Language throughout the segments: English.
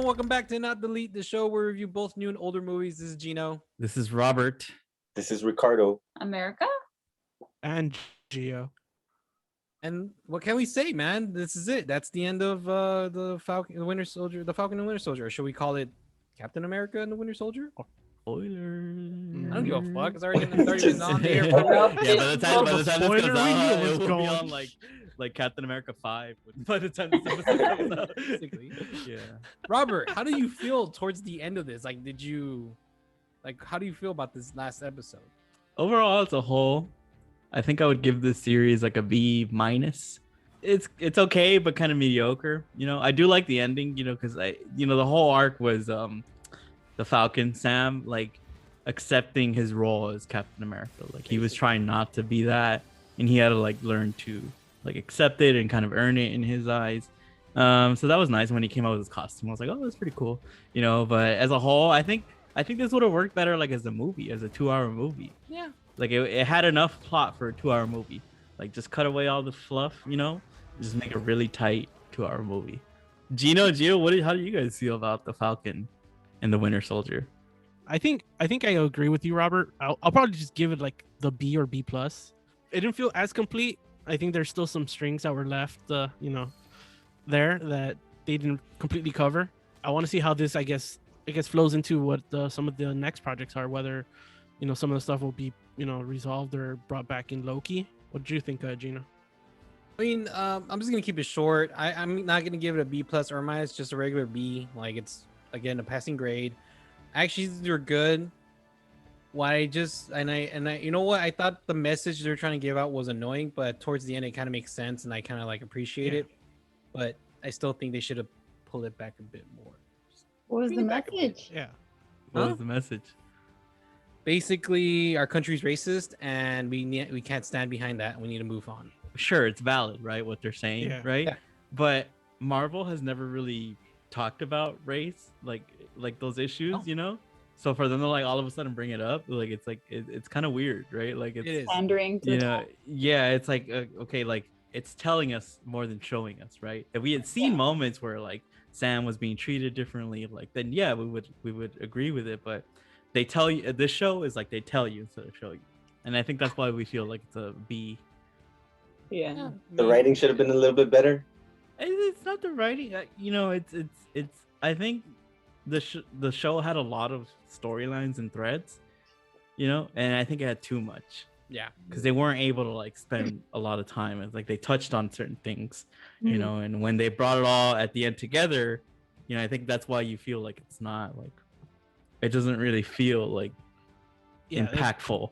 welcome back to Not Delete, the show where we review both new and older movies. This is Gino. This is Robert. This is Ricardo. America? And Gio. And what can we say, man? This is it. That's the end of the Falcon, the Winter Soldier, the Falcon and Winter Soldier. Or should we call it Captain America and the Winter Soldier? Spoiler. I don't give a fuck. It's already been on the air. Yeah, by the time this comes Spoiler out, review it will going. be on like Captain America 5 by the time this episode comes out. Basically. Yeah. Robert, how do you feel towards the end of this? How do you feel about this last episode? Overall, as a whole, I think I would give this series like a B minus. It's okay, but kind of mediocre. You know, I do like the ending. Because the whole arc was the Falcon Sam like accepting his role as Captain America. Like he was trying not to be that, and he had to like learn to like accept it and kind of earn it in his eyes. So that was nice when he came out with his costume. I was like, oh, that's pretty cool. But as a whole, I think this would have worked better like as a movie, as a 2-hour movie. Yeah. Like it had enough plot for a 2-hour movie. Like just cut away all the fluff, just make a really tight 2-hour movie. Gino, how do you guys feel about the Falcon and the Winter Soldier? I think I agree with you, Robert. I'll probably just give it like the B or B plus. It didn't feel as complete. I think there's still some strings that were left, there that they didn't completely cover. I want to see how this, I guess, flows into what some of the next projects are. Whether, some of the stuff will be, resolved or brought back in Loki. What did you think, Gino? I mean, I'm just gonna keep it short. I'm not gonna give it a B plus or minus, just a regular B. Like it's again a passing grade. Actually, they're good. I you know what? I thought the message they're trying to give out was annoying, but towards the end it kind of makes sense, and I kind of like appreciate it. But I still think they should have pulled it back a bit more. What was the message? Yeah. What was the message? Basically, our country's racist, and we can't stand behind that. And we need to move on. Sure, it's valid, right? What they're saying, right? Yeah. But Marvel has never really talked about race, like those issues, So for them to like all of a sudden bring it up, like it's kind of weird, right? Like it's pandering to it's like okay, like it's telling us more than showing us, right? If we had seen moments where like Sam was being treated differently, like then we would agree with it. But they tell you, this show is like they tell you instead of show you, and I think that's why we feel like it's a B. Yeah. The writing should have been a little bit better. It's not the writing, it's I think the show had a lot of storylines and threads, and I think it had too much. Yeah, because they weren't able to like spend a lot of time. It's like they touched on certain things, and when they brought it all at the end together, I think that's why you feel like it's not like, it doesn't really feel like impactful,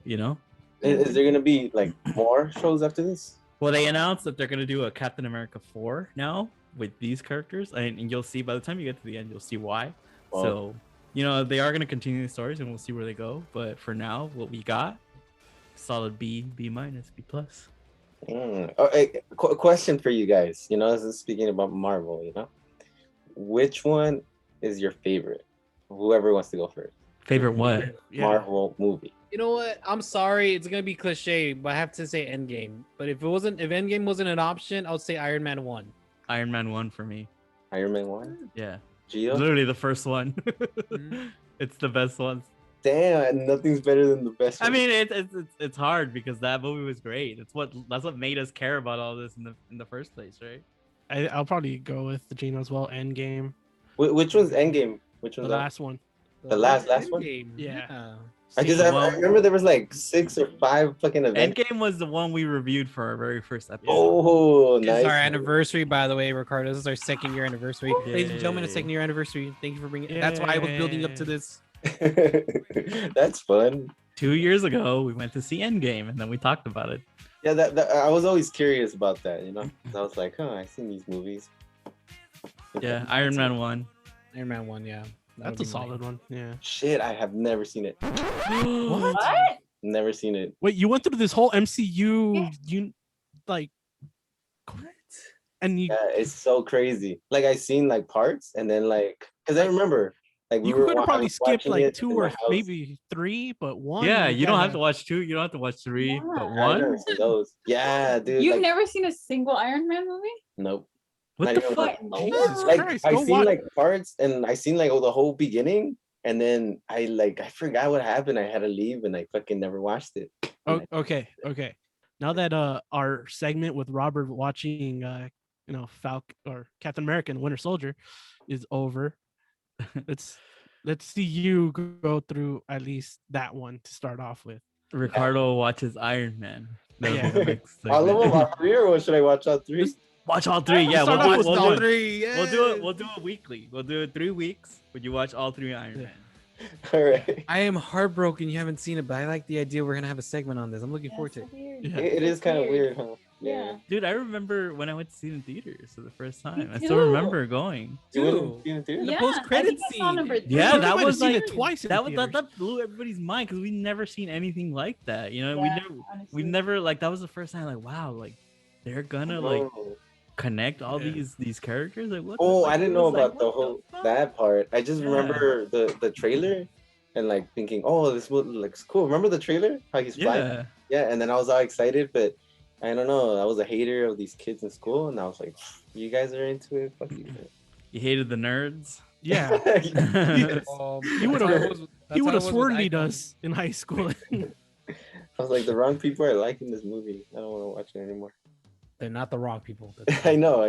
Is there gonna be like more shows after this? Well, they announced that they're gonna do a Captain America 4 now with these characters, and you'll see by the time you get to the end, you'll see why. Wow. So, they are gonna continue the stories, and we'll see where they go. But for now, what we got, solid B minus, B plus. Question for you guys. This is speaking about Marvel. Which one is your favorite? Whoever wants to go first. Favorite what? Marvel movie. You know what? I'm sorry, it's gonna be cliche, but I have to say Endgame. But if Endgame wasn't an option, I would say Iron Man 1. Iron Man 1 for me. Iron Man 1? Yeah. Gio? Literally the first one. It's the best one. Damn, nothing's better than the best one. I mean, it's hard because that movie was great. That's what made us care about all this in the first place, right? I'll probably go with the Gino as well. Endgame. Which one's Endgame? Which one's The last one. The last one? Yeah. I remember there was like 6 or 5 fucking events. Endgame was the one we reviewed for our very first episode. Oh, nice. It's our anniversary, by the way, Ricardo. This is our 2nd year anniversary. Ladies and gentlemen, a 2nd year anniversry. Thank you for bringing it. That's why I was building up to this. That's fun. 2 years ago, we went to see Endgame, and then we talked about it. Yeah, that I was always curious about that, I was like, I've seen these movies. Yeah, Iron Man 1. Iron Man 1, yeah. That's a solid one. Yeah. Shit, I have never seen it. What? Never seen it. Wait, you went through this whole MCU, you like, what? And you? Yeah, it's so crazy. Like I seen like parts, and then like, cause I remember like You could have probably skipped like 2 or maybe 3, but 1. Yeah, you don't have to watch 2. You don't have to watch 3, Yeah. but I've never 1. seen those. Yeah, dude. You've like, never seen a single Iron Man movie? Nope. What Not the even fuck? What in the Jesus world? like Christ, I go seen watch- like parts and I seen like the whole beginning, and then I forgot what happened. I had to leave and I fucking never watched it. Oh, okay. Now that our segment with Robert watching or Captain America and Winter Soldier is over, let's see you go through at least that one to start off with. Ricardo watches Iron Man. That'll be the next All of them segment. are three, or what should I watch all three? Just- Watch all three. Yeah, Start we'll off do it. with We'll all do it. three. We'll do it weekly. We'll do it 3 weeks. Would you watch all 3 Iron Yeah. Man? All right. I am heartbroken you haven't seen it, but I like the idea we're gonna have a segment on this. I'm looking forward to it. Weird. Yeah. It is kind of weird, huh? Yeah. Dude, I remember when I went to see it in theaters for the first time. I too. still remember going. You went Dude. in theaters? The Yeah, post-credit I think I saw scene. number 3. Yeah, You that might have was seen like it twice. In that theaters. blew everybody's mind because we never seen anything like that. You know, Yeah, we honestly. never like that was the first time like wow, like they're gonna like Oh. connect all Yeah. these characters. Like what? Oh, like, I didn't it know was like, about the what whole fuck? that part. I just Yeah. remember the trailer and like thinking, oh, this looks cool. Remember the trailer? How he's flying? Yeah. Yeah, and then I was all excited, but I don't know. I was a hater of these kids in school, and I was like, you guys are into it? Fuck you. You hated the nerds. Yeah. He That's would've- how it was- He that's would how have it was with swirlied Icon. us in high school. I was like, the wrong people are liking this movie. I don't want to watch it anymore. They're not the wrong people. I know.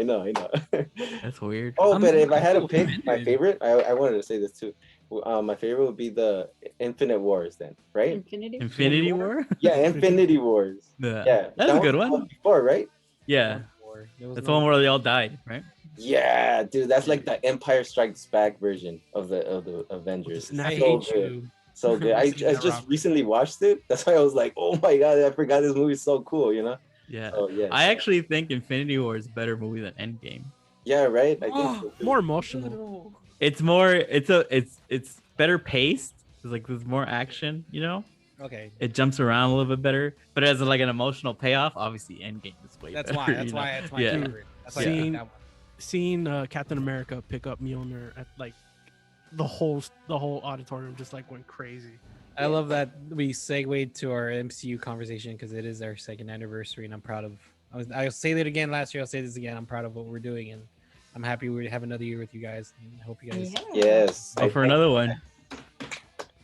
That's weird. Oh, I'm but if I had to so pick my offended. favorite, I wanted to say this too. My favorite would be the Infinite Wars, then, right? Infinity. Infinity War? Yeah, Infinity Wars. Yeah. Yeah, That's a that good was one. Before, right? Yeah. There was That's no- the one where they all died, right? Yeah, dude, that's like the Empire Strikes Back version of the Avengers. Snap I So hate good. you. So good. I Seen that, just Rob. recently watched it. That's why I was like, oh my god, I forgot this movie's so cool, you know? Yeah. Oh yeah. I actually think Infinity War is a better movie than Endgame. Yeah, right. I think so, too. More emotional. It's more it's better paced. There's like there's more action, you know? Okay, It jumps around a little bit better, but as like an emotional payoff, obviously Endgame is way that's better. why. That's you know? why. That's my Yeah. favorite. That's why I Seeing- picked that one. Seeing Captain America pick up Mjolnir at like the whole auditorium just like went crazy. I love that we segued to our MCU conversation because it is our second anniversary, and I'm proud of. I'll say that again last year. I'll say this again. I'm proud of what we're doing, and I'm happy we have another year with you guys. And I hope you guys. Yeah. Yes. Oh, for another one.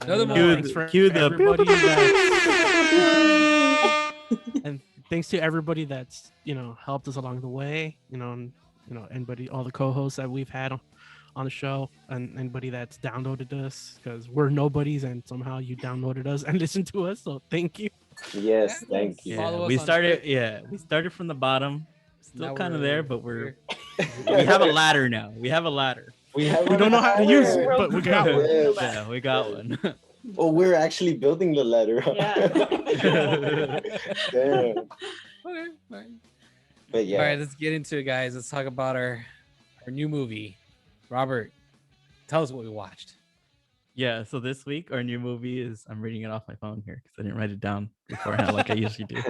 Another And, one. Cue thanks the- for cue the- everybody and thanks to everybody that's helped us along the way. Anybody, all the co-hosts that we've had on the show, and anybody that's downloaded us because we're nobodies, and somehow you downloaded us and listened to us. So thank you. Yes, thank you. Yeah, Follow us we on started. Twitter. Yeah, we started from the bottom. Still Now kind of we're there, but we here. have a ladder now. We have a ladder. We don't know how to use it, but we got one. Yes. Yeah, we got one. Oh, we're actually building the ladder. Yeah. Damn. Okay. All right. But yeah. All right, let's get into it, guys. Let's talk about our new movie. Robert, tell us what we watched. Yeah, so this week our new movie is I'm reading it off my phone here because I didn't write it down beforehand like I usually do.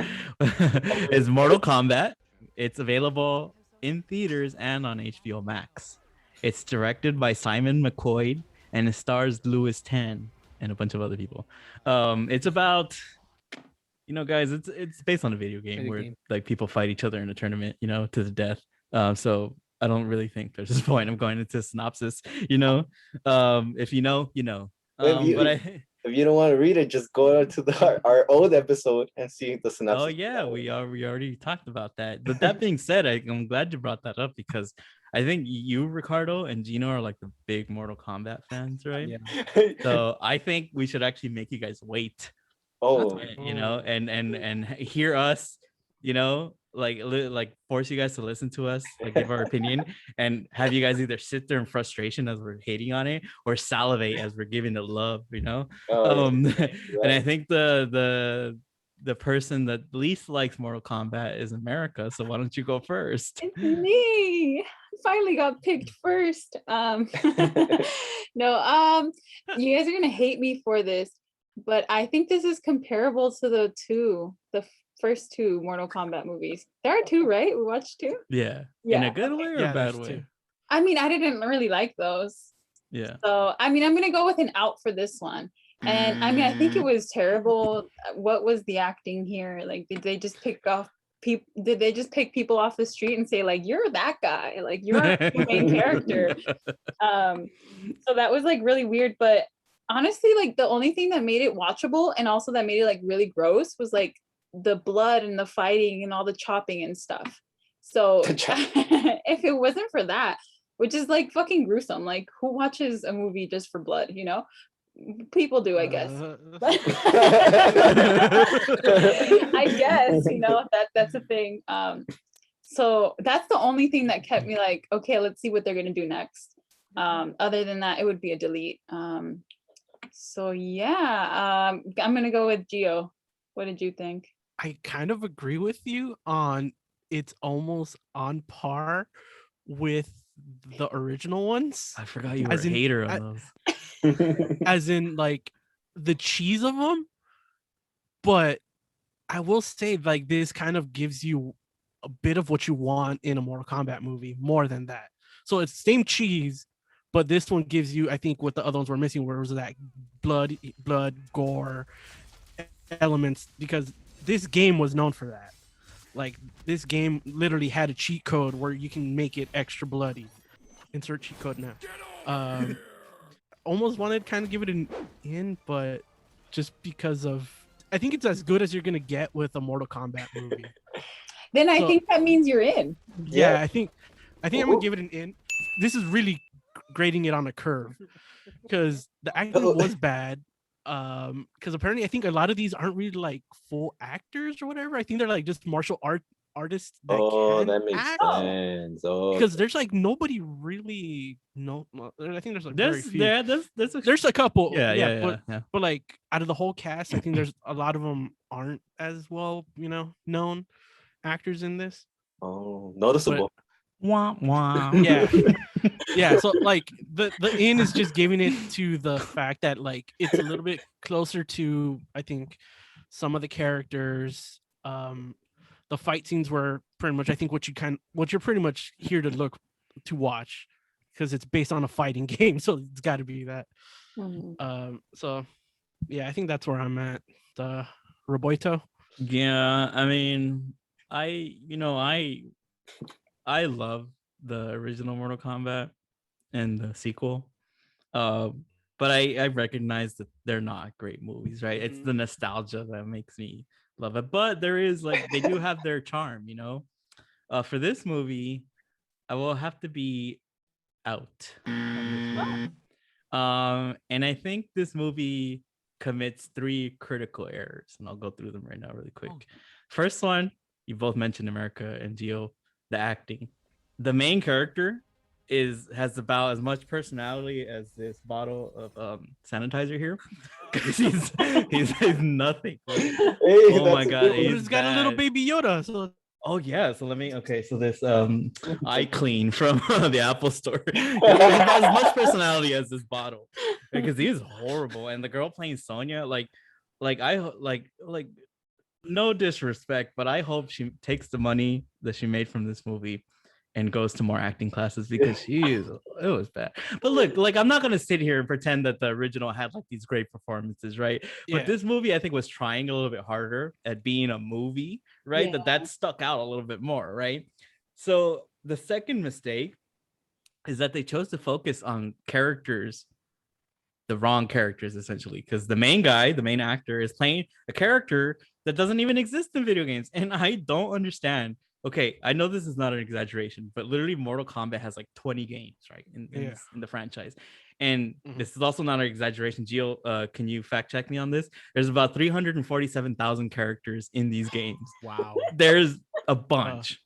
Is Mortal Kombat. It's available in theaters and on HBO Max. It's directed by Simon McQuoid and it stars Louis Tan and a bunch of other people. It's about guys, it's based on a video game Video where game. like people fight each other in a tournament, to the death. So I don't really think there's this point. I'm going into synopsis, if you know, you know. If you- But I If you don't want to read it, just go to our old episode and see the synopsis. oh yeah, we already talked about that. But that being said, I'm glad you brought that up because I think you, Ricardo, and Gino are like the big Mortal Kombat fans, right? Yeah. So I think we should actually make you guys wait, Oh, and hear us, like force you guys to listen to us, like give our opinion, and have you guys either sit there in frustration as we're hating on it, or salivate as we're giving it love, oh, And yeah. I think the person that least likes Mortal Kombat is America. So why don't you go first? It's me. Finally got picked first. No, you guys are gonna hate me for this, but I think this is comparable to the first two Mortal Kombat movies. There are two, right? We watched two. Yeah. In Yeah, a good way or Yeah, a bad there's way? two. I mean, I didn't really like those. Yeah. So, I mean, I'm going to go with an out for this one. And I mean, I think it was terrible. What was the acting here? Like, did they just pick off did they just pick people off the street and say like, you're that guy, like you're the main character? So that was like really weird. But honestly, like the only thing that made it watchable and also that made it like really gross was like the blood and the fighting and all the chopping and stuff. So if it wasn't for that, which is like fucking gruesome, like who watches a movie just for blood, you know? People do, I guess. I guess, you know, that's a thing. So that's the only thing that kept me like, okay, let's see what they're gonna do next. Other than that, it would be a delete. So yeah, I'm gonna go with Gio. What did you think? I kind of agree with you on it's almost on par with the original ones. I forgot you were As a in- hater I- on those. As in like the cheese of them. But I will say like this kind of gives you a bit of what you want in a Mortal Kombat movie, more than that. So it's same cheese, but this one gives you, I think, what the other ones were missing, where it was that blood, gore elements, because this game was known for that. Like this game literally had a cheat code where you can make it extra bloody. Insert cheat code now. Almost wanted to kind of give it an in, but just because of, I think it's as good as you're gonna get with a Mortal Kombat movie. Then I So- think that means you're in. Yeah, I think I'm gonna give it an in. This is really grading it on a curve because the acting was bad. Because apparently I think a lot of these aren't really like full actors or whatever. I think they're like just martial artists that can that makes act. sense. Oh, Because there's like nobody really I think there's like very few. There's A couple. yeah. But like out of the whole cast, I think there's a lot of them aren't as well, you know, known actors in this. oh, noticeable. Wah, wah. Yeah. Yeah, so like the in is just giving it to the fact that like it's a little bit closer to, I think, some of the characters. The fight scenes were pretty much, I think, what you're pretty much here to watch, because it's based on a fighting game, so it's got to be that. So yeah, I think that's where I'm at. The Roboito. Yeah, I mean, I love the original Mortal Kombat and the sequel. But I recognize that they're not great movies, right? It's the nostalgia that makes me love it. But there is like, they do have their charm, you know. For this movie, I will have to be out on this one. And I think this movie commits 3 critical errors, and I'll go through them right now really quick. First one, you both mentioned America and Gio, the acting. The main character has about as much personality as this bottle of sanitizer here. he's nothing. Oh my god, He's got a little baby Yoda. So oh yeah, so so this eye clean from the Apple store. He has as much personality as this bottle, because he is horrible. And the girl playing Sonya, no disrespect, but I hope she takes the money that she made from this movie and goes to more acting classes, because it was bad. But look, like, I'm not gonna sit here and pretend that the original had like these great performances, right? Yeah. But this movie, I think, was trying a little bit harder at being a movie, right? Yeah. That stuck out a little bit more, right? So the second mistake is that they chose to focus on characters, the wrong characters, essentially, because the main actor is playing a character that doesn't even exist in video games. And I don't understand. Okay, I know this is not an exaggeration, but literally Mortal Kombat has like 20 games, right, in the franchise. And this is also not an exaggeration. Gio, can you fact check me on this? There's about 347,000 characters in these games. wow. There's a bunch.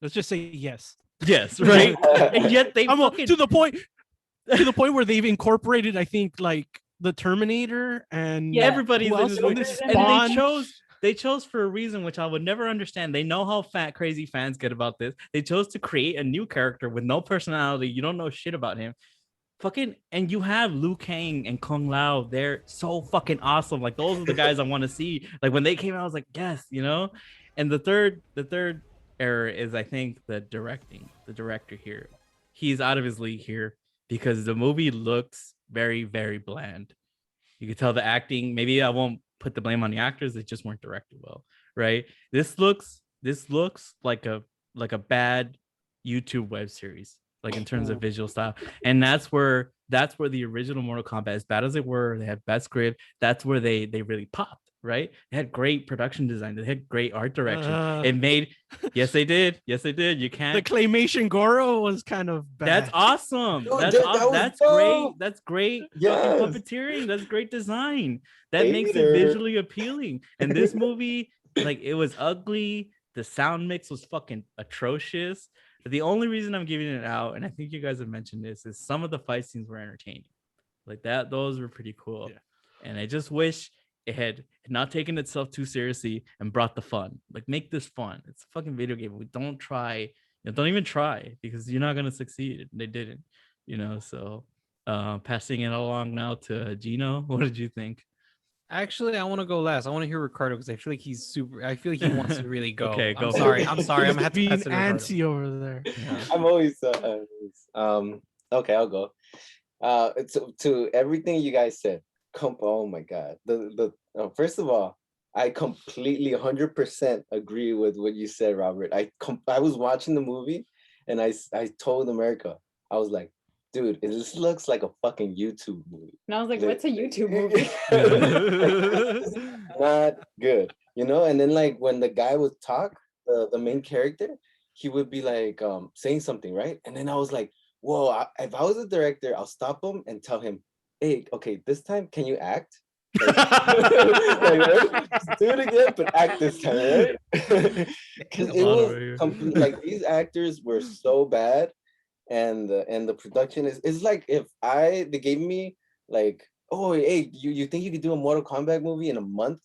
Let's just say yes. Yes, right? And yet they to the point where they've incorporated, I think, like the Terminator and everybody's who in else this in movie. this? And Spawn. they chose for a reason which I would never understand. They know how crazy fans get about this. They chose to create a new character with no personality. You don't know shit about him. And you have Liu Kang and Kung Lao. They're so fucking awesome. Like, those are the guys I want to see. Like, when they came out, I was like, yes, you know. And the third error is, I think, the director here. He's out of his league here, because the movie looks very, very bland. You can tell the acting, maybe I won't put the blame on the actors, they just weren't directed well, right? This looks this looks like a bad YouTube web series, like in terms of visual style. And that's where the original Mortal Kombat, as bad as they were, they had bad script. That's where they really popped. Right? They had great production design. They had great art direction. It made, yes, they did. Yes, they did. You can't. The claymation Goro was kind of bad. That's awesome. Dude, That's great. That's great. Yes. Fucking puppeteering. That's great design. That makes it visually appealing. And this movie, like, it was ugly. The sound mix was fucking atrocious. But the only reason I'm giving it out, and I think you guys have mentioned this, is some of the fight scenes were entertaining. Like that, those were pretty cool. Yeah. And I just wish it had not taken itself too seriously and brought the fun. Like, make this fun. It's a fucking video game. We don't try, don't even try, because you're not gonna succeed. They didn't, So passing it along now to Gino. What did you think? Actually, I want to go last. I want to hear Ricardo because I feel like he's super. I feel like he wants to really go. Okay, go. I'm sorry. I'm gonna have to being pass it to Ricardo. antsy over there. Yeah. I'm always okay, I'll go. To everything you guys said. Oh my god. First of all, I completely 100% agree with what you said, Robert. I was watching the movie and I told America, I was like, dude, this looks like a fucking YouTube movie. And I was like, what's a YouTube movie? Not good, and then like when the guy would talk, the main character, he would be like saying something, right? And then I was like, whoa, if I was a director, I'll stop him and tell him, hey, okay, this time can you act? Like, right? Just do it again, but act this time, right? Because it was like these actors were so bad, and the production is like if they gave me like, oh, hey, you think you could do a Mortal Kombat movie in a month?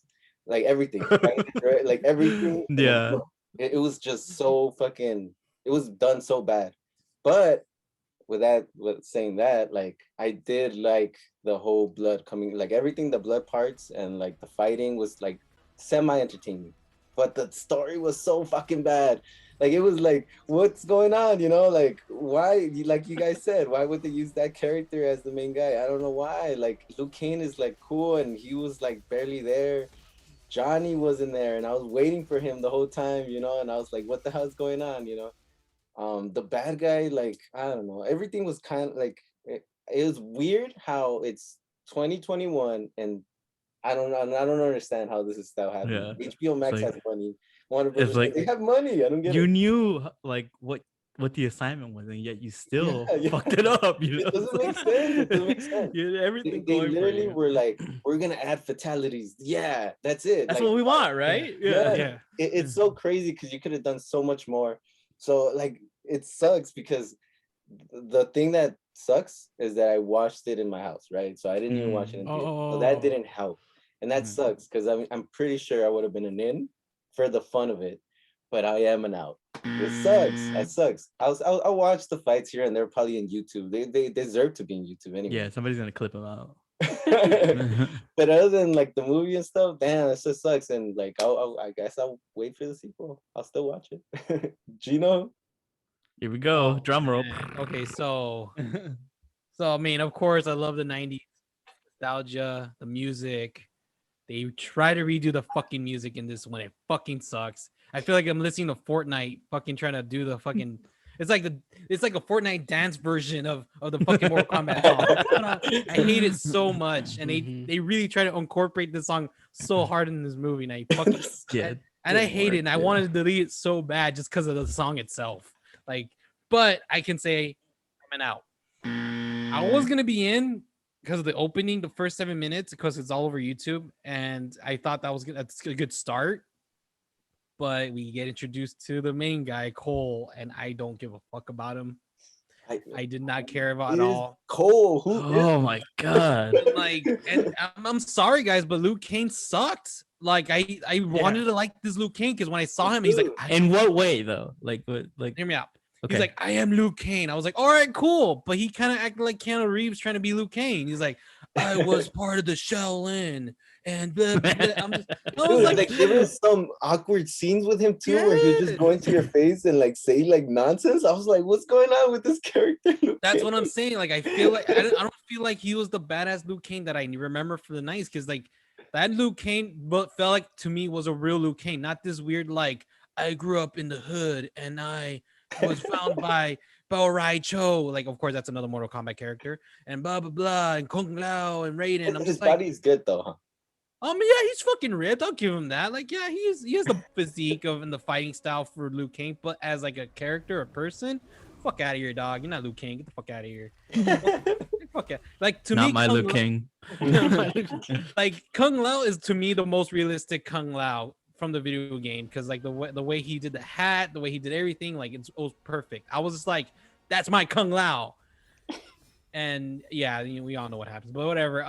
Like everything, right? Like everything. Yeah. It was just so fucking. It was done so bad, but. With saying that, like I did like the whole blood coming, like everything, the blood parts and like the fighting was like semi-entertaining, but the story was so fucking bad. Like it was like, what's going on? Like why? Like you guys said, why would they use that character as the main guy? I don't know why. Like Liu Kang is like cool, and he was like barely there. Johnny wasn't there, and I was waiting for him the whole time, and I was like, what the hell's going on? The bad guy, like I don't know, everything was kind of like it was weird how it's 2021 and I don't understand how this is still happening. Yeah. HBO Max like, has money. It's like they have money. I don't get you it. knew like what the assignment was, and yet you still fucked it up. It doesn't make sense. It doesn't make sense. Everything they literally were like, we're gonna add fatalities. Yeah, that's it. That's like, what we want, right? Yeah. It's so crazy because you could have done so much more. So like it sucks because the thing that sucks is that I watched it in my house, right? So I didn't even watch it in theater. So that didn't help. And that sucks because I'm pretty sure I would have been an in for the fun of it, but I am an out. It sucks. That sucks. I'll watch the fights here and they're probably in YouTube. They deserve to be in YouTube anyway. Yeah, somebody's gonna clip them out. But other than like the movie and stuff, damn, it just sucks. And like I guess I'll wait for the sequel. I'll still watch it. Gino. Here we go. Drum roll. Okay, so I mean, of course, I love the 90s nostalgia, the music. They try to redo the fucking music in this one. It fucking sucks. I feel like I'm listening to Fortnite fucking trying to do the fucking it's like a Fortnite dance version of the fucking Mortal Kombat song. I hate it so much. And they really try to incorporate this song so hard in this movie. And I fucking and I hate it. And I wanted to delete it so bad just because of the song itself. Like, but I can say I'm an out. I was gonna be in because of the opening, the first 7 minutes, because it's all over YouTube, and I thought that's a good start. But we get introduced to the main guy, Cole, and I don't give a fuck about him. I did not care about it all. Cole, oh my god! Like, and I'm sorry, guys, but Liu Kang sucked. Like, I wanted to like this Liu Kang because when I saw him, he's like, in what way though? Like, what? Like, hear me out. Okay. He's like, I am Liu Kang. I was like, all right, cool. But he kind of acted like Keanu Reeves trying to be Liu Kang. He's like, I was part of the Shaolin. And blah, blah, blah. I was like there was some awkward scenes with him too, where he was just going to your face and like say like nonsense. I was like, what's going on with this character? That's what I'm saying. Like, I feel like I don't feel like he was the badass Liu Kang that I remember for the 90s, because like that Liu Kang felt like to me was a real Liu Kang, not this weird like I grew up in the hood and I was found by Bao Rai Cho. Like, of course, that's another Mortal Kombat character. And blah, blah, blah. And Kung Lao and Raiden. I'm His just like, body's good though, huh? yeah, he's fucking ripped. I'll give him that. Like, yeah, he has the physique of and the fighting style for Liu Kang, but as like a character, a person, fuck out of here, dog. You're not Liu Kang. Get the fuck out of here. Fuck out. Like to Not me, my Kung Liu Lao- King. like Kung Lao is to me the most realistic Kung Lao from the video game because like the way he did the hat, the way he did everything, like it was perfect. I was just like, that's my Kung Lao. And yeah, we all know what happens, but whatever.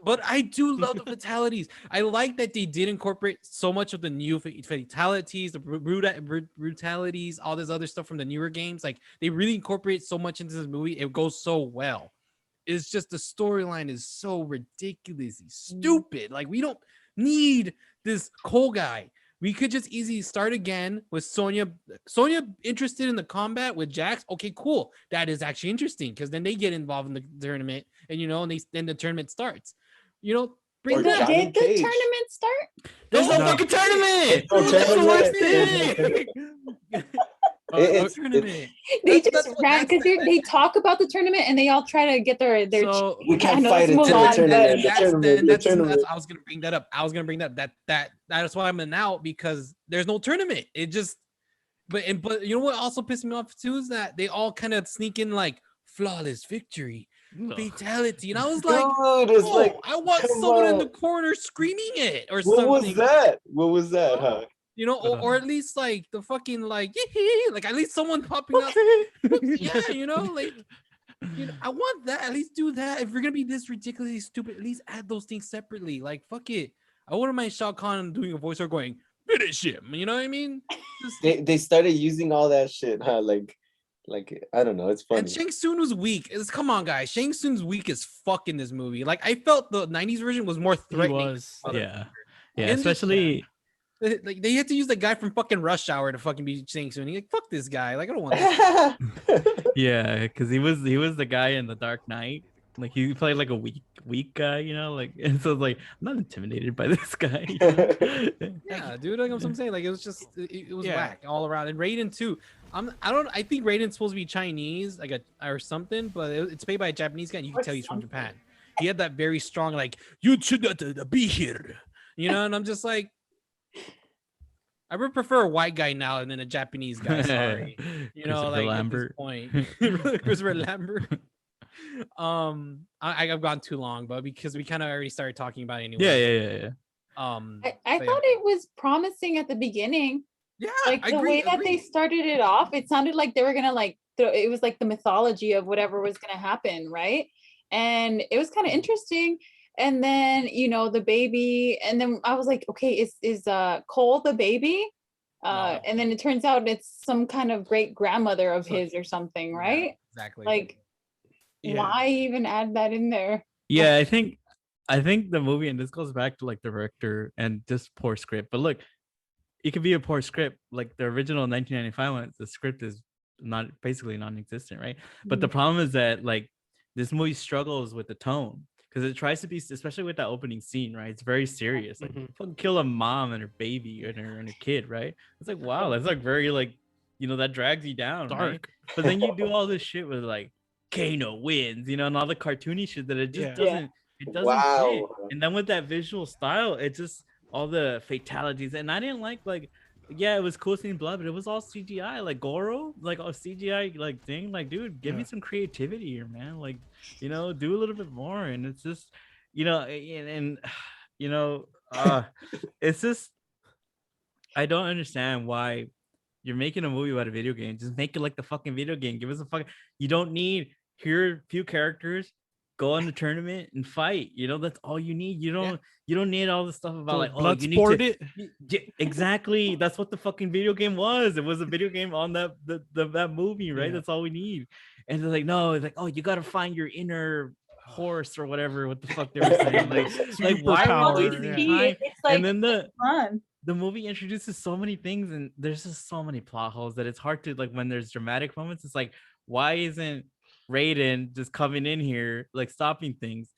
But I do love the fatalities. I like that they did incorporate so much of the new fatalities, the brutalities, all this other stuff from the newer games. Like they really incorporate so much into this movie. It goes so well. It's just the storyline is so ridiculously stupid. Like we don't need this Cole guy. We could just easily start again with Sonya. Sonya interested in the combat with Jax. Okay, cool. That is actually interesting because then they get involved in the tournament, and then the tournament starts. Bring Or that. Johnny Did the Cage. tournament start? There's no No. fucking tournament. No That's the worst tournament. thing. Tournament. They That's just what- ran that's because the- they talk about the tournament and they all try to get their So We I can't know fight it's until the Mulan, tournament. but- I was gonna bring that up. I was gonna bring that's why I'm an out because there's no tournament. It just but you know what also pissed me off too is that they all kind of sneak in like flawless victory, fatality, and I was like, Dude, it's oh, like, I want come someone in on. the corner screaming it or what something. was that? What was that, huh? Or at least like the fucking like like at least someone popping out. Yeah, like. I want that. At least do that. If you're gonna be this ridiculously stupid, at least add those things separately. Like, fuck it. I wouldn't mind Shao Kahn doing a voiceover going, finish him. You know what I mean? They started using all that shit, huh? Like I don't know. It's funny. And Shang Tsung was weak. Come on, guys. Shang Tsung's weak as fuck in this movie. Like, I felt the 90s version was more he threatening. was. Yeah, In this- especially. Like, they had to use the guy from fucking Rush Hour to fucking be Shang Tsung. He's like, fuck this guy. Like, I don't want this. Yeah, because he was the guy in the Dark Knight. Like he played like a weak guy, like, and so like I'm not intimidated by this guy. Yeah, dude, like what I'm saying, like it was just it was Yeah. whack all around. And Raiden too. I think Raiden's supposed to be Chinese, like or something, but it's played by a Japanese guy. And you can Or tell he's from something. Japan. He had that very strong, like you should not be here, and I'm just like, I would prefer a white guy now than a Japanese guy. Sorry, Christopher like Lambert. at this point, Christopher Lambert. I've gone too long, but because we kind of already started talking about it anyway. Yeah. I So, thought it was promising at the beginning. yeah, Like I the agree, way that they agree. started it off, it sounded like they were gonna like it was like the mythology of whatever was gonna happen, right? And it was kind of interesting. And then the baby, and then I was like, okay, is Cole the baby? No. And then it turns out it's some kind of great grandmother of So- his or something, Yeah, right? exactly. Like, Yeah. why even add that in there? Yeah, I think the movie, and this goes back to like the director and just poor script. But look, it could be a poor script. Like the original 1995 one, the script is basically non-existent, right? But the problem is that like this movie struggles with the tone because it tries to be, especially with that opening scene, right? It's very serious. Like fucking kill a mom and her baby and her kid, right? It's like wow, that's like very like that drags you down, right? Dark. But then you do all this shit with like Kano wins, and all the cartoony shit that it just Yeah. doesn't it doesn't fit. Wow. And then with that visual style, it just all the fatalities. And I didn't like yeah, it was cool seeing blood, but it was all CGI, like Goro, like all CGI like thing. Like, dude, give me Yeah. some creativity here, man. Like, do a little bit more. And it's just, and it's just I don't understand why you're making a movie about a video game. Just make it like the fucking video game. Give us a fucking. You don't need here few characters, go on the tournament and fight. That's all you need. You don't need all the stuff about So like blood you need sport to. it. Yeah, exactly. That's what the fucking video game was. It was a video game on that movie, right? Yeah. That's all we need. And they're like, no, it's like, oh, you gotta find your inner horse or whatever. What the fuck they were saying? Like why are we Superpower, wasting yeah. time? It's like And then fun. the movie introduces so many things, and there's just so many plot holes that it's hard to like when there's dramatic moments. It's like, why isn't Raiden just coming in here like stopping things?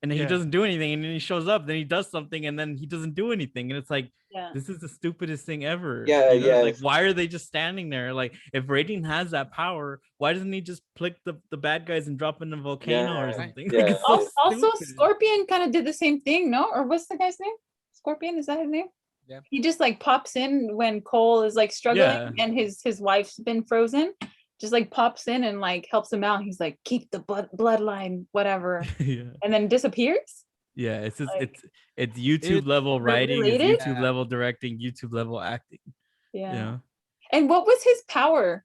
and then he Yeah. doesn't do anything, and then he shows up, then he does something, and then he doesn't do anything, and it's like, Yeah. this is the stupidest thing ever. Yeah, you know? yeah. Like, why are they just standing there? Like, if Raiden has that power, why doesn't he just pick the bad guys and drop in a volcano or Yeah, something? yeah. Like, it's so Also, stupid. Scorpion kind of did the same thing, no? Or what's the guy's name? Scorpion, is that his name? Yeah. He just like pops in when Cole is like struggling Yeah. and his wife's been frozen. Just like pops in and like helps him out. He's like, keep the bloodline, whatever, Yeah. and then disappears. Yeah, it's just Like, it's YouTube level writing, it's related? YouTube level directing, YouTube level acting. Yeah. You know? And what was his power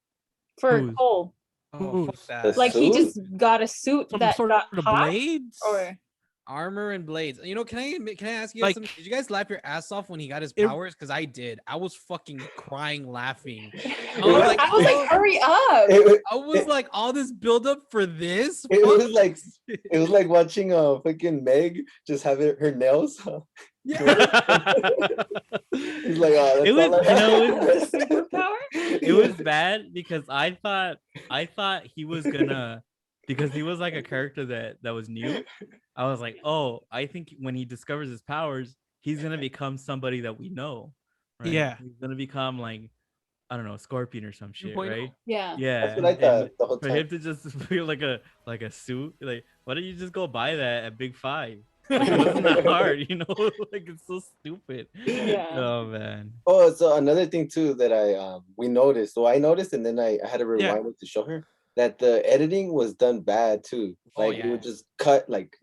for Whose? Cole? Oh, fuck Who's- that. Like he suit? just got a suit Some that sort got of hot, blades. or Armor and blades. You know, can I ask you guys Like- something? Did you guys laugh your ass off when he got his It- powers? Because I did. I was fucking crying laughing. I was like, hurry up. It I was like, all this buildup for this? was like watching fucking Meg just have her nails. He's like, oh, that's It was, all I you know, have. Superpower? it was bad because I thought he was gonna, because he was like a character that was new. I was like, oh, I think when he discovers his powers, he's gonna become somebody that we know. Right? Yeah. He's gonna become like, I don't know, Scorpion or some shit, 2.0. right? Yeah. Yeah. That's what I and thought the whole for time. him to just feel like a suit, like, why don't you just go buy that at Big Five? Like, it wasn't that hard, you know? Like, it's so stupid. Yeah. Oh man. Oh, so another thing too that we noticed. So I noticed, and then I had to rewind it to show her that the editing was done bad too. Oh, Like it yeah. would just cut like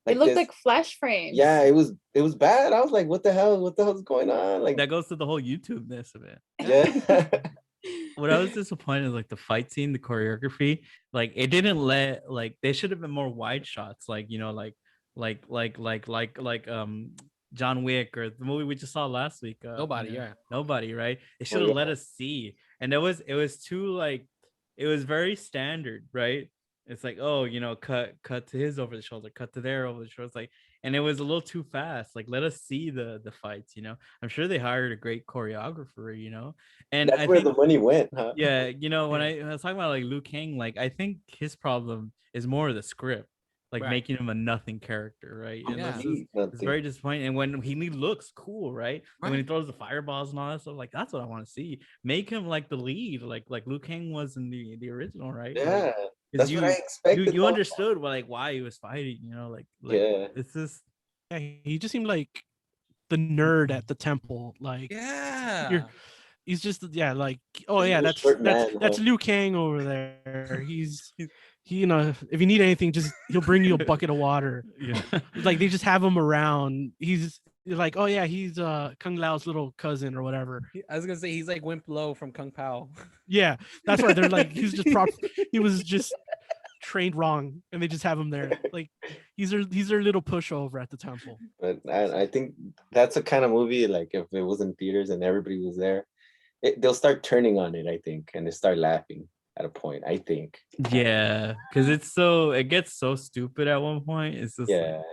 It looked this. like flash frames. Yeah, it was bad. I was like, what the hell? What the hell's going on? Like That goes to the whole YouTube-ness of it. yeah. What I was disappointed is like the fight scene, the choreography, like it didn't let, like they should have been more wide shots, like, you know, like John Wick or the movie we just saw last week. Nobody, you know, yeah. Nobody, right? It should have let us see. And it was too like, it was very standard, right? It's like, oh, you know, cut to his over the shoulder, cut to their over the shoulder. It's like, and it was a little too fast. Like, let us see the fights, you know. I'm sure they hired a great choreographer, you know. And That's I where think, the money went, huh? yeah, you know, when I was talking about like Liu Kang, like I think his problem is more of the script, like Right. making him a nothing character, right? And Yeah. this is, it's very disappointing. And when he looks cool, right? And when he throws the fireballs and all that stuff, like that's what I want to see. Make him like the lead, like Liu Kang was in the original, right? Yeah. Like, That's you, what I expected. you understood like why he was fighting, you know, like Yeah. it's just Yeah, he just seemed like the nerd at the temple. Like Yeah. he's just like, oh He's a yeah, little that's short man, that's huh? Liu Kang over there. He you know, if you need anything, just he'll bring you a bucket of water. yeah. Like they just have him around. He's like, oh yeah, he's Kung Lao's little cousin or whatever. I was gonna say he's like Wimp Lo from Kung Pao. Yeah, that's why they're like, he's just he was just trained wrong, and they just have him there. Like he's their little pushover at the temple. But I think that's a kind of movie, like if it was in theaters and everybody was there, they'll start turning on it, I think, and they start laughing at a point, I think. Yeah, because it gets so stupid at one point. It's just Yeah. like,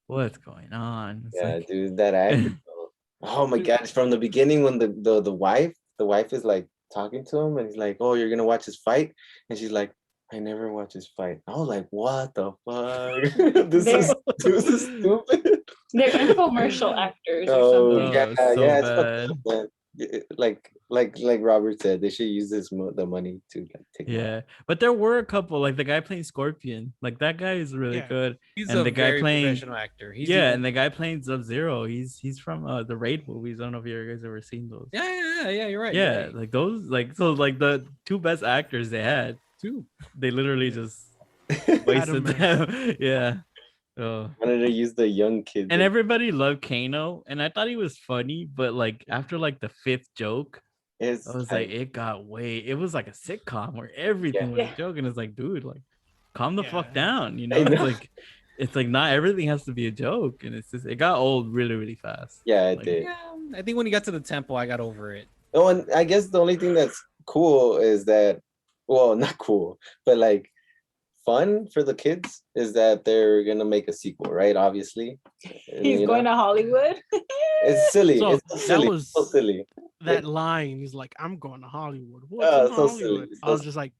what's going on? It's Yeah, like, dude, that actor. Oh my gosh, from the beginning when the wife is like talking to him and he's like, oh, you're gonna watch his fight, and she's like, I never watch his fight. I was like, what the fuck? this is stupid. They're infomercial actors or Oh something. yeah, so yeah, it's bad. fucked up, man. Like Robert said, they should use the money to like take. yeah, but there were a couple, like the guy playing Scorpion, like that guy is really Yeah. good. He's And a the guy very playing- professional actor. He's Yeah, the- and the guy playing Sub-Zero, he's from the Raid movies. I don't know if you guys ever seen those. yeah, you're right. Yeah, you're right. like those, like so, like the two best actors they had, Two. they literally just Adam wasted and- them. Yeah. Oh. Wanted to use the young kids. And everybody loved Kano, and I thought he was funny, but like after like the fifth joke, It's, I was like, it was like a sitcom where everything was Yeah. a joke, and it's like, dude, like, calm the fuck Yeah. down, you know? I It's know. like, not everything has to be a joke, and it's just, it got old really, really fast. yeah, it like- did. Yeah, I think when he got to the temple, I got over it. Oh, and I guess the only thing that's cool is that, well, not cool, but like fun for the kids is that they're gonna make a sequel, right? Obviously, He's going to Hollywood. It's silly. So, It's so that silly. was- It's so silly. That line, he's like, I'm going to Hollywood. What's Oh, in so Hollywood? silly, I so was just like,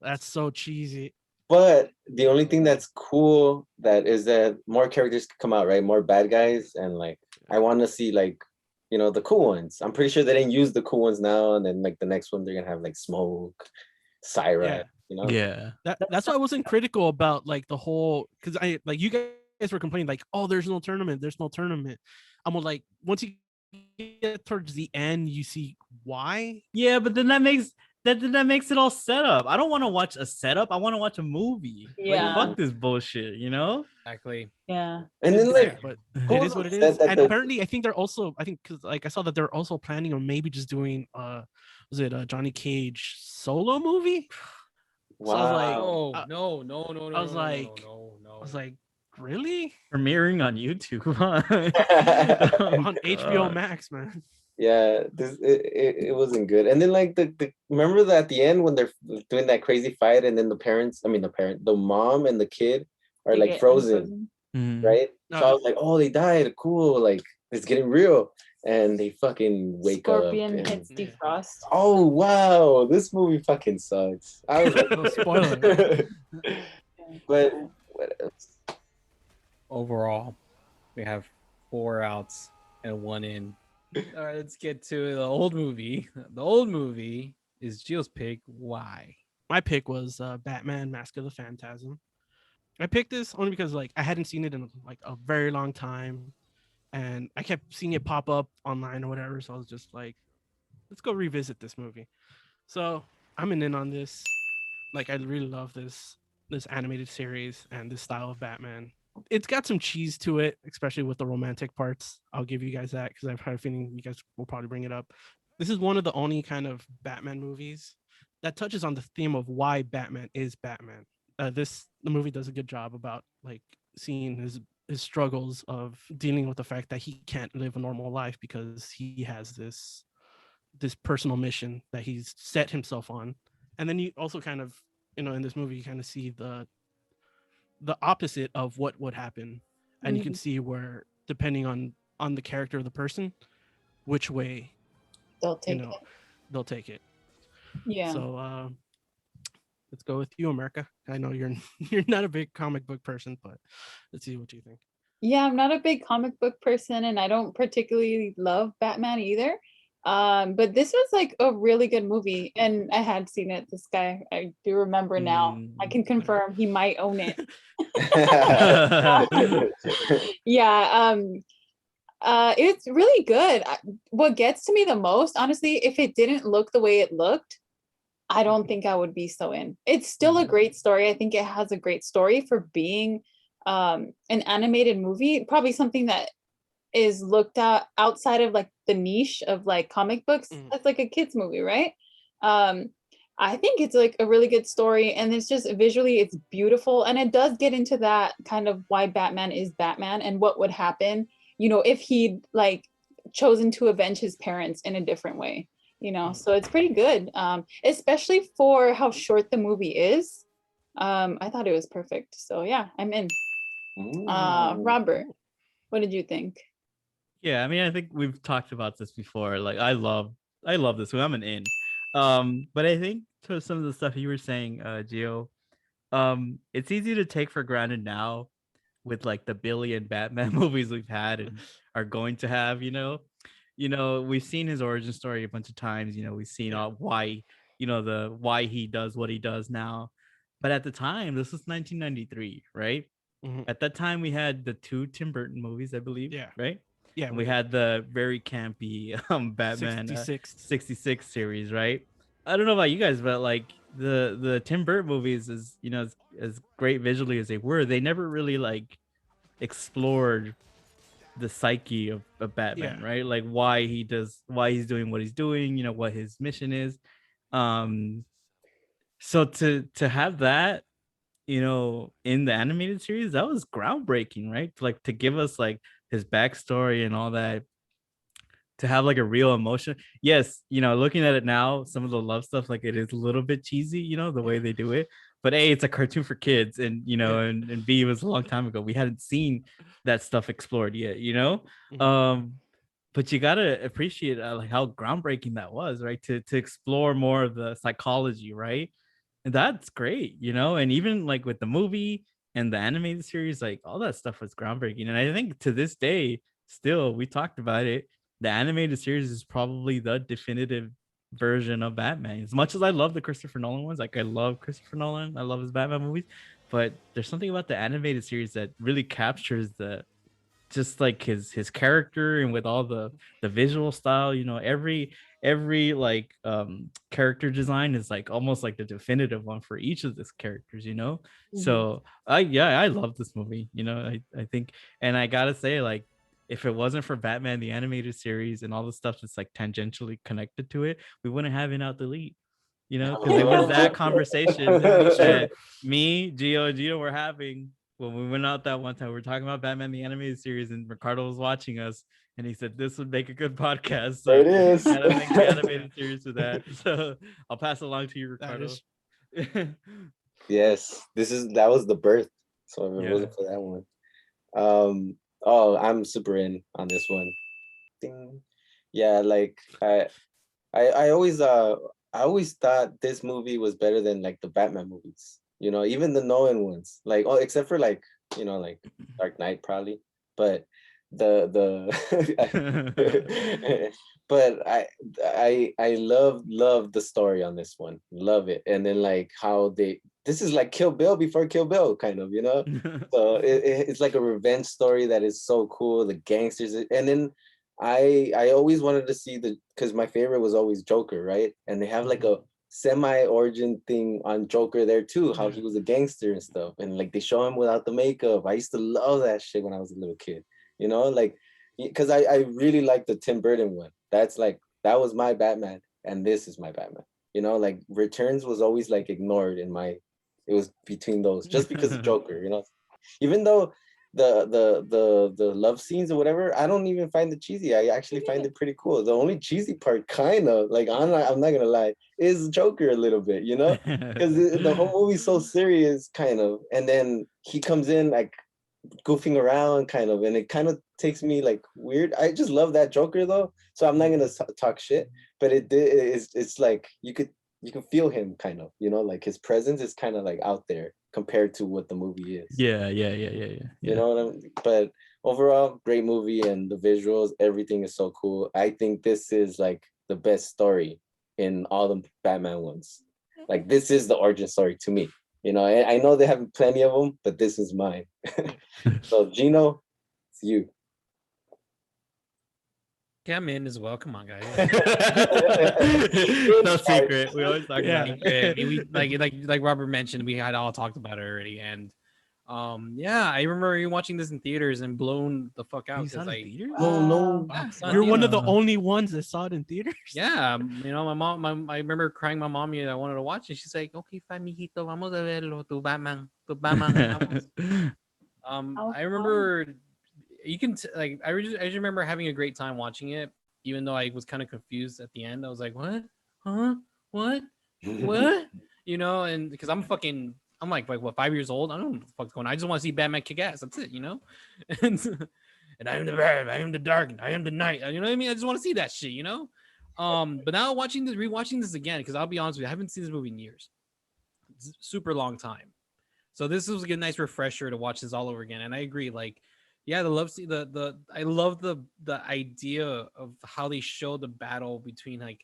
that's so cheesy. But the only thing that's cool that is that more characters could come out, right? More bad guys, and like I want to see like the cool ones. I'm pretty sure they didn't use the cool ones now, and then like the next one they're gonna have like Smoke, Syra, Yeah. Yeah. That's why I wasn't critical about like the whole, because I like you guys were complaining like, oh, there's no tournament. I'm like, once you get towards the end, you see why. Yeah, but then that makes it all set up. I don't want to watch a setup. I want to watch a movie. Yeah. Like fuck this bullshit, you know? Exactly. Yeah. and then like But who it is what it said is. that And the- apparently, I think because like I saw that they're also planning on maybe just doing was it a Johnny Cage solo movie? So I was like, wow. No. I was no, like- no. I was like, really? Premiering on YouTube. On HBO God. Max, man. Yeah, it wasn't good. And then like the remember that at the end when they're doing that crazy fight, and then the mom and the kid are They like get frozen, Mhm. right? No, So I was like, oh, they died. Cool, like it's getting real. And they fucking wake Scorpion up. hits Yeah. defrost. Oh wow, this movie fucking sucks. I was No spoiler. but what else? Overall, we have 4 outs and 1 in. All right, let's get to the old movie. The old movie is Gio's pick. Why? My pick was Batman: Mask of the Phantasm. I picked this only because like I hadn't seen it in like a very long time, and I kept seeing it pop up online or whatever. So I was just like, let's go revisit this movie. So I'm in on this. Like I really love this animated series and this style of Batman. It's got some cheese to it, especially with the romantic parts. I'll give you guys that because I've had a feeling you guys will probably bring it up. This is one of the only kind of Batman movies that touches on the theme of why Batman is Batman. The movie does a good job about like seeing his struggles of dealing with the fact that he can't live a normal life because he has this personal mission that he's set himself on. And then you also kind of, in this movie, you kind of see the opposite of what would happen, and you can see where depending on the character of the person, which way They'll take it. they'll take it. Yeah. So let's go with you, America. I know you're you're not a big comic book person, but let's see what you think. Yeah, I'm not a big comic book person, and I don't particularly love Batman either. But this was like a really good movie, and I had seen it. This guy, I do remember now. I can confirm he might own it. Yeah, it's really good. What gets to me the most, honestly, if it didn't look the way it looked, I don't think I would be so in. It's still a great story. I think it has a great story for being an animated movie, probably something that is looked at outside of like the niche of like comic books. That's like a kids movie, right? I think it's like a really good story, and it's just visually it's beautiful, and it does get into that kind of why Batman is Batman and what would happen, if he'd like chosen to avenge his parents in a different way. So it's pretty good, especially for how short the movie is. I thought it was perfect, so yeah, I'm in. Robert, what did you think? Yeah, I mean, I think we've talked about this before. Like, I love this movie. I'm an in. But I think to some of the stuff you were saying, Gio, it's easy to take for granted now with like the billion Batman movies we've had and are going to have. We've seen his origin story a bunch of times. We've seen why, why he does what he does now. But at the time, this was 1993, right? At that time, we had the 2 Tim Burton movies, I believe. Yeah. Right. Yeah, And we had the very campy Batman 66 series, right? I don't know about you guys, but like the Tim Burton movies is, as great visually as they were, they never really like explored the psyche of Batman, right? Like why he's doing what he's doing, what his mission is. So to have that, in the animated series, that was groundbreaking, right? Like to give us like his backstory and all that, to have like a real emotion. Yes, looking at it now, some of the love stuff, like it is a little bit cheesy, the way they do it. But A, it's a cartoon for kids, and and B, it was a long time ago. We hadn't seen that stuff explored yet, but you gotta appreciate like how groundbreaking that was, right? To explore more of the psychology, right? That's great, you know, and even like with the movie and the animated series, like all that stuff was groundbreaking. And I think to this day, still, we talked about it. The animated series is probably the definitive version of Batman. As much as I love the Christopher Nolan ones, like I love Christopher Nolan, I love his Batman movies, but there's something about the animated series that really captures the just like his character and with all the visual style, you know, every like character design is like almost like the definitive one for each of these characters, you know. So I love this movie, you know. I think, and I gotta say, like, if it wasn't for Batman the animated series and all the stuff that's like tangentially connected to it, we wouldn't have an out delete, you know, because it was that conversation that me, Gio, and Gio were having when we went out that one time. We were talking about Batman the animated series, and Ricardo was watching us, and he said this would make a good podcast. So It is. gotta make the animated series with that. So I'll pass it along to you, Ricardo. Yes, that was the birth. So if it Yeah. wasn't for that one. Oh, I'm super in on this one. Ding. Yeah, like I always thought this movie was better than like the Batman movies. You know, even the Nolan ones. Like, oh, except for like, you know, like Dark Knight probably. But the but I love the story on this one. Love it. And then like how this is like Kill Bill before Kill Bill, kind of, you know. So it's like a revenge story that is so cool. The gangsters, and then I always wanted to see because my favorite was always Joker, right? And they have like a semi-origin thing on Joker there too, how he was a gangster and stuff, and like they show him without the makeup. I used to love that shit when I was a little kid, you know, like because I really like the Tim Burton one. That's like that was my Batman, and this is my Batman. You know, like Returns was always like ignored in my. It was between those just because of Joker, you know. Even though the love scenes or whatever, I don't even find it cheesy. I actually find it pretty cool. The only cheesy part, kind of like I'm not gonna lie, is Joker a little bit, you know, because the whole movie's so serious, kind of, and then he comes in like goofing around, kind of, and it kind of takes me like weird. I just love that Joker though, so I'm not gonna talk shit, but it's like you can feel him, kind of, you know, like his presence is kind of like out there compared to what the movie is. Yeah. You know what I mean? But overall, great movie, and the visuals, everything is so cool. I think this is like the best story in all the Batman ones. Like this is the origin story to me. You know, I know they have plenty of them, but this is mine. So Gino, it's you. Yeah, I'm in as well. Come on, guys. No secret. We always talk about it. We like Robert mentioned, we had all talked about it already, and yeah, I remember watching this in theaters and blown the fuck out because like No. yeah, it's on You're one of the theater. only ones that saw it in theaters. yeah, you know, I remember crying my mommy that I wanted to watch it. She's like, okay, fine, mijito, vamos a verlo, tu Batman, vamos." I remember you can like I just remember having a great time watching it, even though I was kind of confused at the end. I was like, what? Huh? What? You know, and because I'm like what 5 years old. I don't know what the fuck's going on. I just want to see Batman kick ass. That's it, you know. And I am the bad, I am the dark, I am the night. You know what I mean? I just want to see that shit, you know. But now rewatching this again, because I'll be honest with you, I haven't seen this movie in years. It's a super long time. So this was a nice refresher to watch this all over again. And I agree, like, yeah, the love scene, I love the idea of how they show the battle between I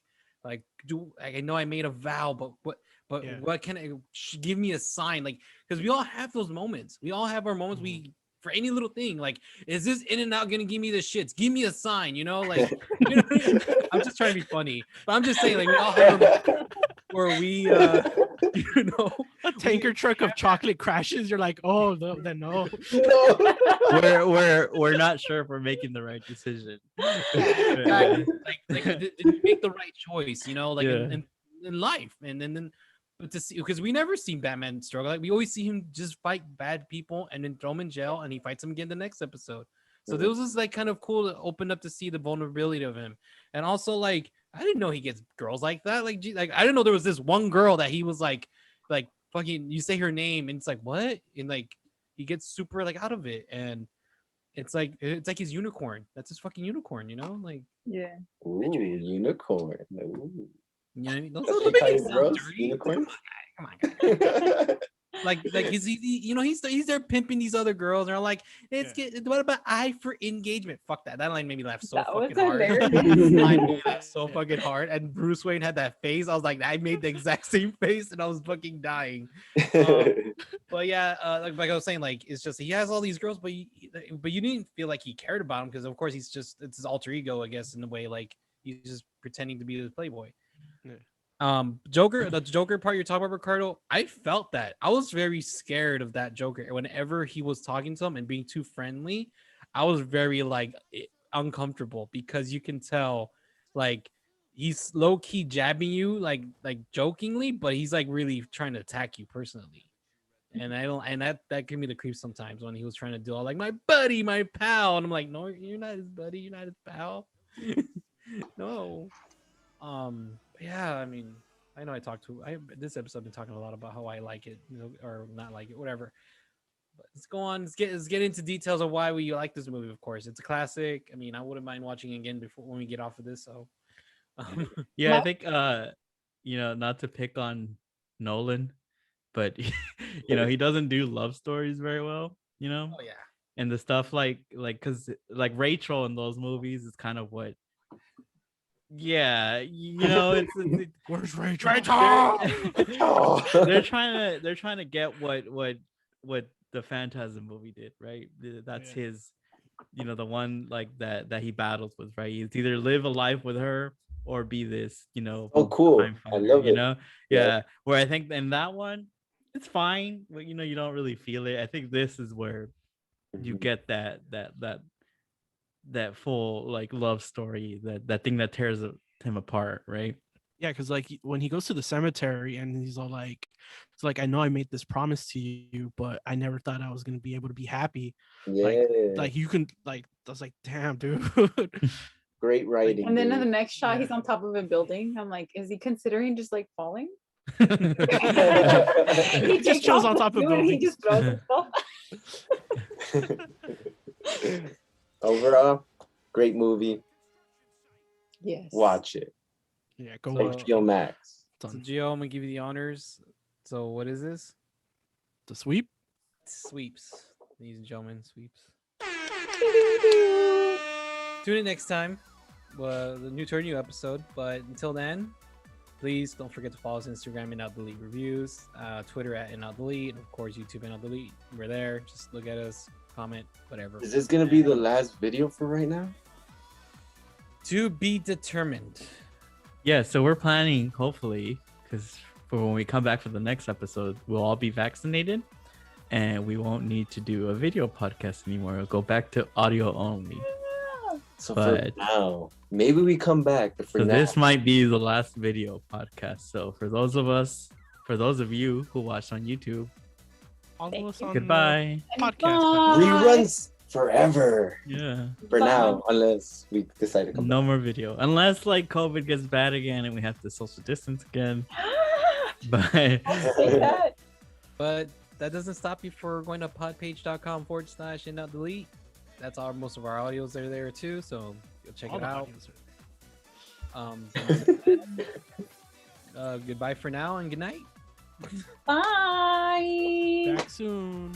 know I made a vow, but what can I give me a sign, like, because we all have those moments. We all have our moments. We for any little thing, like, is this in and out gonna give me the shits? Give me a sign, you know, like, you know, I'm just trying to be funny, but I'm just saying, like, we all have where we you know, A tanker truck of chocolate crashes. You're like, oh, then no. We're not sure if we're making the right decision. like did you make the right choice, you know, like in life, and then but to see, because we never seen Batman struggle. Like we always see him just fight bad people and then throw them in jail, and he fights them again the next episode. So this was like kind of cool to open up to see the vulnerability of him, and also like I didn't know he gets girls like that. Like I didn't know there was this one girl that he was like fucking. You say her name and it's like what, and like he gets super like out of it, and it's like his unicorn. That's his fucking unicorn, you know, like Yeah. Ooh, unicorn. Ooh. you know what I mean? That's what they call you, bro? Unicorn? Come on, guys. Like he's there pimping these other girls, and they're like, what about eye for engagement? Fuck that. That line made me laugh so That was fucking hard. hilarious. That line made me laugh so fucking hard. And Bruce Wayne had that face. I was like, I made the exact same face, and I was fucking dying. But yeah, like I was saying, like it's just he has all these girls, but you didn't feel like he cared about them because of course it's his alter ego, I guess, in a way. Like he's just pretending to be the playboy. Yeah. The Joker part you're talking about, Ricardo, I felt that. I was very scared of that Joker. Whenever he was talking to him and being too friendly, I was very like uncomfortable because you can tell like he's low-key jabbing you like jokingly, but he's like really trying to attack you personally. And that gave me the creeps sometimes when he was trying to do all like my buddy, my pal. And I'm like, no, you're not his buddy, you're not his pal. No. Yeah, I mean, I know this episode I've been talking a lot about how I like it, or not like it, whatever. But let's go on. Let's get into details of why we like this movie. Of course, it's a classic. I mean, I wouldn't mind watching it again when we get off of this. So, yeah, I think not to pick on Nolan, but he doesn't do love stories very well. oh yeah, and the stuff like because like Rachel in those movies is kind of what. Yeah, it's Where's Rachel? They're trying to get what the Phantasm movie did, right? That's his, the one like that he battles with, right? It's either live a life with her or be this, Oh, cool. I love it. Yeah. Where I think in that one, it's fine, but you don't really feel it. I think this is where you get that full like love story, that thing that tears him apart, right? Yeah, because like when he goes to the cemetery and he's all like, it's like, I know I made this promise to you, but I never thought I was gonna be able to be happy. Yeah. Like you can like, I was like, damn, dude. Great writing. And then in dude. the next shot, he's on top of a building. I'm like, is he considering just like falling? He just chills on top of buildings. He buildings. just throws himself. Overall, great movie. Yes. Watch it. Yeah, go watch HBO Max. so Gio, I'm gonna give you the honors. So what is this? the sweep. Sweeps, ladies and gentlemen, sweeps. Tune in next time. The new episode. But until then, please don't forget to follow us on Instagram and Delete Reviews, Twitter at Delete, and of course YouTube and Delete. We're there. Just look at us, comment, whatever. Is this gonna be the last video for right now? To be determined. Yeah, so we're planning, hopefully, because for when we come back for the next episode, we'll all be vaccinated and we won't need to do a video podcast anymore. We'll go back to audio only. So for now, maybe we come back. But for now, this might be the last video podcast. So for those of you who watched on YouTube, Follow us on goodbye. Podcast. reruns forever. Yeah. For now, unless we decide to come No back. more video. Unless like COVID gets bad again and we have to social distance again. But Say that. But that doesn't stop you for going to podpage.com/and-delete. That's most of our audios are there too, so you'll check All it the out. audios are- Goodbye for now and good night. Bye. Back soon.